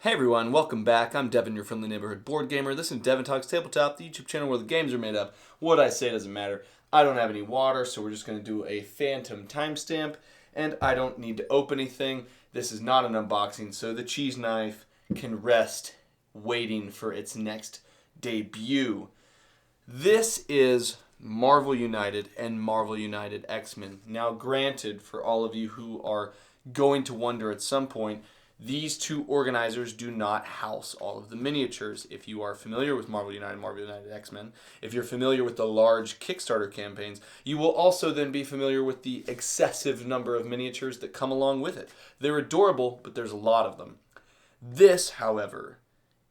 Hey everyone, welcome back. I'm Devin, your friendly neighborhood board gamer. This is Devin Talks Tabletop, the YouTube channel where the games are made up. What I say doesn't matter. I don't have any water, so we're just going to do a phantom timestamp, and I don't need to open anything. This is not an unboxing, so the cheese knife can rest waiting for its next debut. This is Marvel United and Marvel United X-Men. Now, granted, for all of you who are going to wonder at some point, these two organizers do not house all of the miniatures. If you are familiar with Marvel United X-Men, if you're familiar with the large Kickstarter campaigns, you will also then be familiar with the excessive number of miniatures that come along with it. They're adorable, but there's a lot of them. This, however,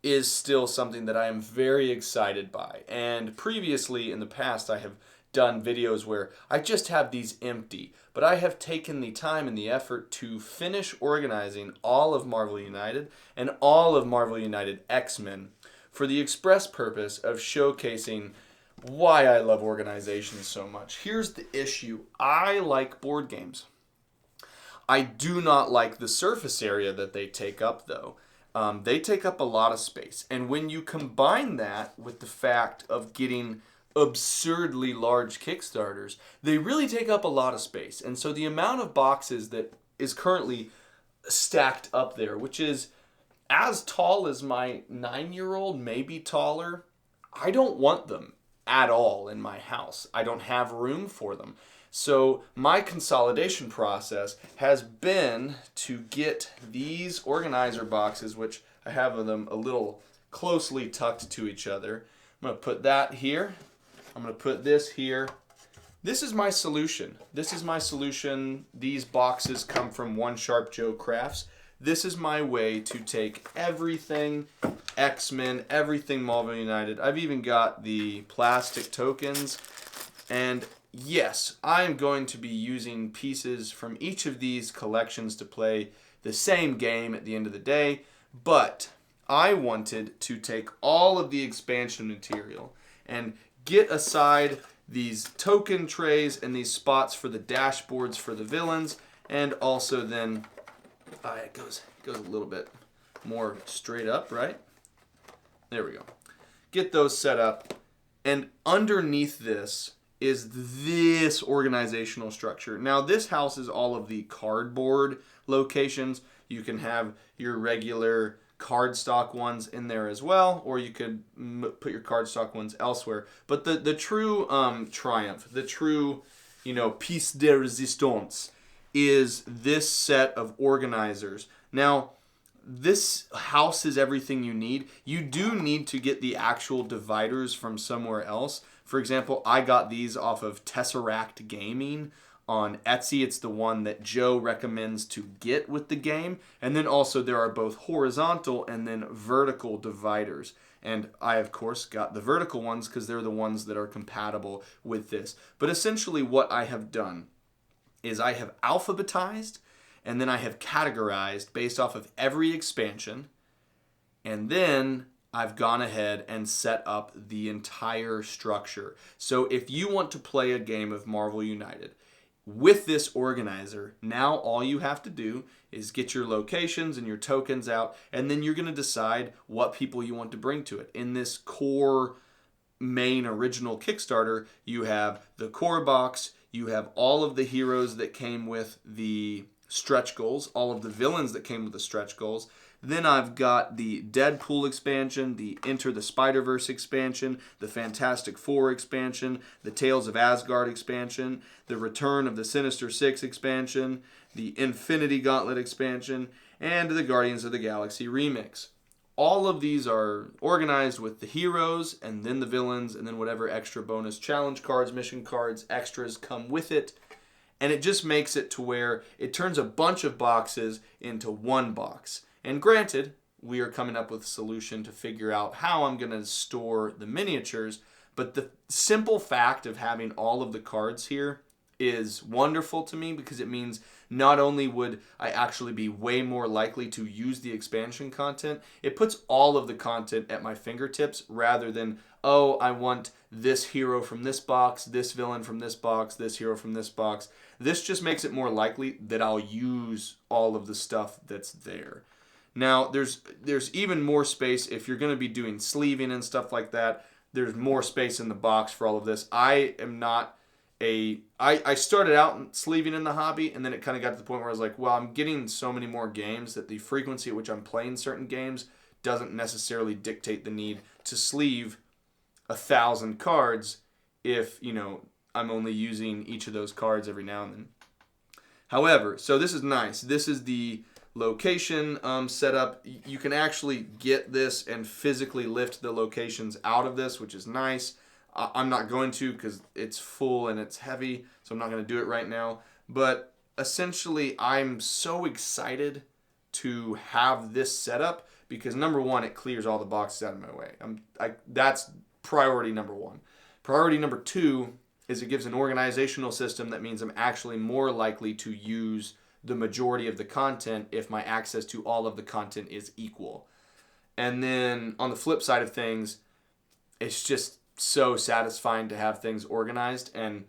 is still something that I am very excited by. And previously, in the past, I have done videos where I just have these empty, but I have taken the time and the effort to finish organizing all of Marvel United and all of Marvel United X-Men for the express purpose of showcasing why I love organization so much. Here's the issue. I like board games. I do not like the surface area that they take up, though. They take up a lot of space. And when you combine that with the fact of getting absurdly large Kickstarters, they really take up a lot of space. And so the amount of boxes that is currently stacked up there, which is as tall as my 9-year-old, maybe taller, I don't want them at all in my house. I don't have room for them. So my consolidation process has been to get these organizer boxes, which I have them a little closely tucked to each other. I'm going to put that here. I'm going to put this here. This is my solution. These boxes come from One Sharp Joe Crafts. This is my way to take everything X-Men, everything Marvel United. I've even got the plastic tokens. And yes, I am going to be using pieces from each of these collections to play the same game at the end of the day. But I wanted to take all of the expansion material and get aside these token trays and these spots for the dashboards for the villains, and also then it goes a little bit more straight up, right? There we go. Get those set up, and underneath this is this organizational structure. Now, this houses all of the cardboard locations. You can have your regular cardstock ones in there as well, or you could put your cardstock ones elsewhere. But the true triumph, the true, piece de resistance is this set of organizers. Now, this houses everything you need. You do need to get the actual dividers from somewhere else. For example, I got these off of Tesseract Gaming on Etsy. It's the one that Joe recommends to get with the game. And then also there are both horizontal and then vertical dividers. And I, of course, got the vertical ones because they're the ones that are compatible with this. But essentially what I have done is I have alphabetized and then I have categorized based off of every expansion. And then I've gone ahead and set up the entire structure. So if you want to play a game of Marvel United with this organizer, now all you have to do is get your locations and your tokens out, and then you're going to decide what people you want to bring to it. In this core main original Kickstarter, you have the core box, you have all of the heroes that came with the stretch goals, all of the villains that came with the stretch goals. Then I've got the Deadpool expansion, the Enter the Spider-Verse expansion, the Fantastic Four expansion, the Tales of Asgard expansion, the Return of the Sinister Six expansion, the Infinity Gauntlet expansion, and the Guardians of the Galaxy remix. All of these are organized with the heroes and then the villains and then whatever extra bonus challenge cards, mission cards, extras come with it. And it just makes it to where it turns a bunch of boxes into one box. And granted, we are coming up with a solution to figure out how I'm going to store the miniatures, but the simple fact of having all of the cards here is wonderful to me because it means not only would I actually be way more likely to use the expansion content, it puts all of the content at my fingertips rather than, oh, I want this hero from this box, this villain from this box, this hero from this box. This just makes it more likely that I'll use all of the stuff that's there. Now, there's even more space if you're going to be doing sleeving and stuff like that. There's more space in the box for all of this. I am not I started out sleeving in the hobby, and then it kind of got to the point where I was like, well, I'm getting so many more games that the frequency at which I'm playing certain games doesn't necessarily dictate the need to sleeve 1,000 cards if, I'm only using each of those cards every now and then. However, so this is nice. This is the location setup. You can actually get this and physically lift the locations out of this, which is nice. I'm not going to because it's full and it's heavy, so I'm not going to do it right now. But essentially, I'm so excited to have this setup because, number one, it clears all the boxes out of my way. That's priority number one. Priority number two is it gives an organizational system that means I'm actually more likely to use the majority of the content if my access to all of the content is equal. And then on the flip side of things, it's just so satisfying to have things organized, and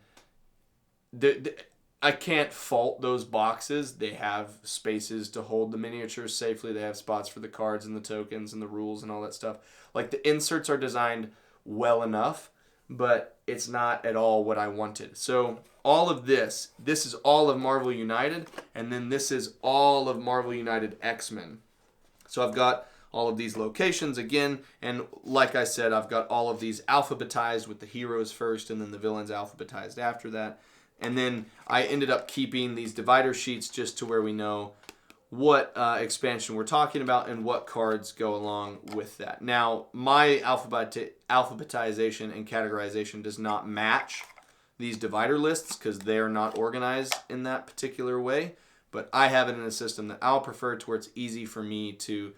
I can't fault those boxes. They have spaces to hold the miniatures safely. They have spots for the cards and the tokens and the rules and all that stuff. Like, the inserts are designed well enough, but it's not at all what I wanted. So all of this is all of Marvel United, and then this is all of Marvel United X-Men. So I've got all of these locations again, and like I said, I've got all of these alphabetized with the heroes first and then the villains alphabetized after that. And then I ended up keeping these divider sheets just to where we know what expansion we're talking about and what cards go along with that. Now, my alphabetization and categorization does not match these divider lists because they're not organized in that particular way, but I have it in a system that I'll prefer to where it's easy for me to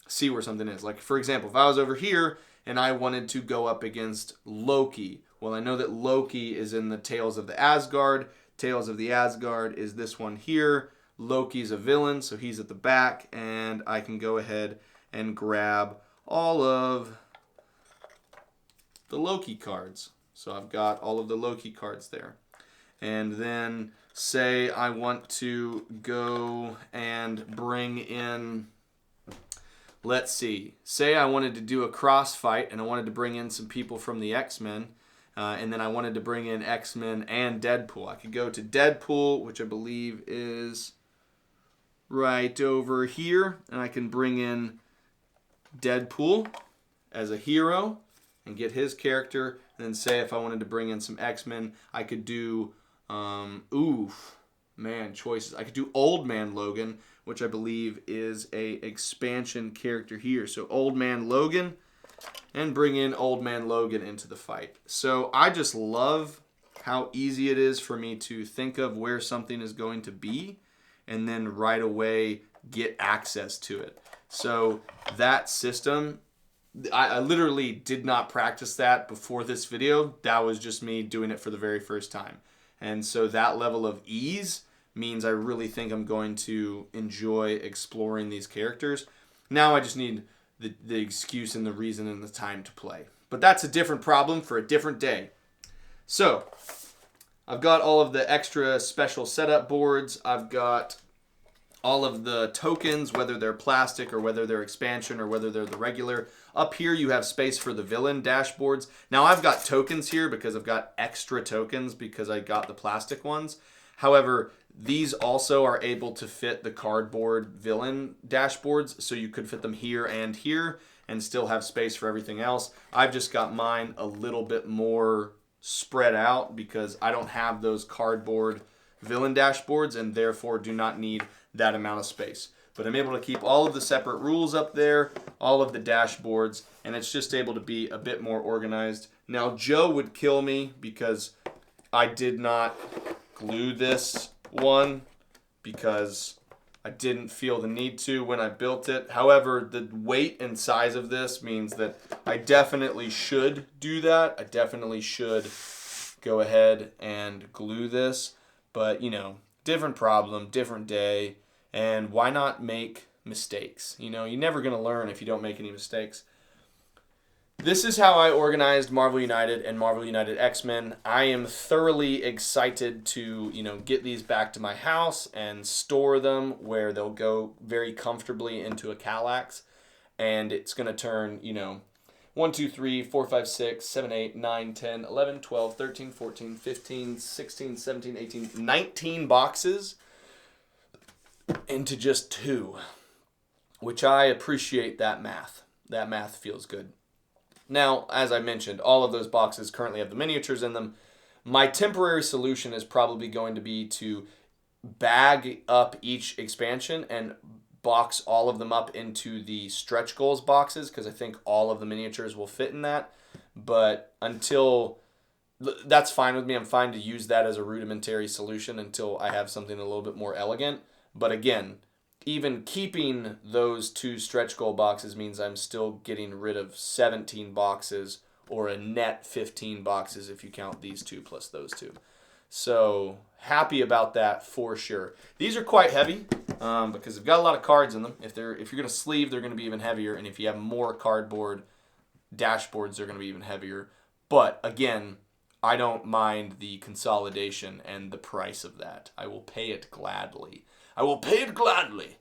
see where something is. Like, for example, if I was over here and I wanted to go up against Loki, well, I know that Loki is in the Tales of the Asgard. Tales of the Asgard is this one here. Loki's a villain, so he's at the back, and I can go ahead and grab all of the Loki cards. So I've got all of the Loki cards there. And then say I want to go and bring in, let's see, say I wanted to do a cross fight and I wanted to bring in some people from the X-Men, and then I wanted to bring in X-Men and Deadpool. I could go to Deadpool, which I believe is right over here, and I can bring in Deadpool as a hero and get his character. And then say if I wanted to bring in some X-Men, I could do, choices. I could do Old Man Logan, which I believe is a expansion character here. So Old Man Logan, and bring in Old Man Logan into the fight. So I just love how easy it is for me to think of where something is going to be and then right away get access to it. So that system, I literally did not practice that before this video. That was just me doing it for the very first time. And so that level of ease means I really think I'm going to enjoy exploring these characters. Now I just need the excuse and the reason and the time to play. But that's a different problem for a different day. So I've got all of the extra special setup boards. I've got all of the tokens, whether they're plastic or whether they're expansion or whether they're the regular. Up here you have space for the villain dashboards. Now I've got tokens here because I've got extra tokens because I got the plastic ones. However, these also are able to fit the cardboard villain dashboards, so you could fit them here and still have space for everything else. I've just got mine a little bit more spread out because I don't have those cardboard villain dashboards and therefore do not need that amount of space. But I'm able to keep all of the separate rules up there, all of the dashboards, and it's just able to be a bit more organized. Now, Joe would kill me because I did not glue this one because I didn't feel the need to when I built it. However, the weight and size of this means that I definitely should do that. I definitely should go ahead and glue this. But, different problem, different day, and why not make mistakes? You're never going to learn if you don't make any mistakes. This is how I organized Marvel United and Marvel United X-Men. I am thoroughly excited to, get these back to my house and store them where they'll go very comfortably into a Kallax. And it's going to turn, 1, 2, 3, 4, 5, 6, 7, 8, 9, 10, 11, 12, 13, 14, 15, 16, 17, 18, 19 boxes into just 2, which I appreciate that math. That math feels good. Now, as I mentioned, all of those boxes currently have the miniatures in them. My temporary solution is probably going to be to bag up each expansion and box all of them up into the stretch goals boxes, because I think all of the miniatures will fit in that. But until that's fine with me. I'm fine to use that as a rudimentary solution until I have something a little bit more elegant. But again, even keeping those 2 stretch goal boxes means I'm still getting rid of 17 boxes, or a net 15 boxes if you count these 2 plus those 2. So happy about that for sure. These are quite heavy because they've got a lot of cards in them. If you're going to sleeve, they're going to be even heavier, and if you have more cardboard dashboards, they're going to be even heavier. But again, I don't mind the consolidation and the price of that. I will pay it gladly. I will pay it gladly.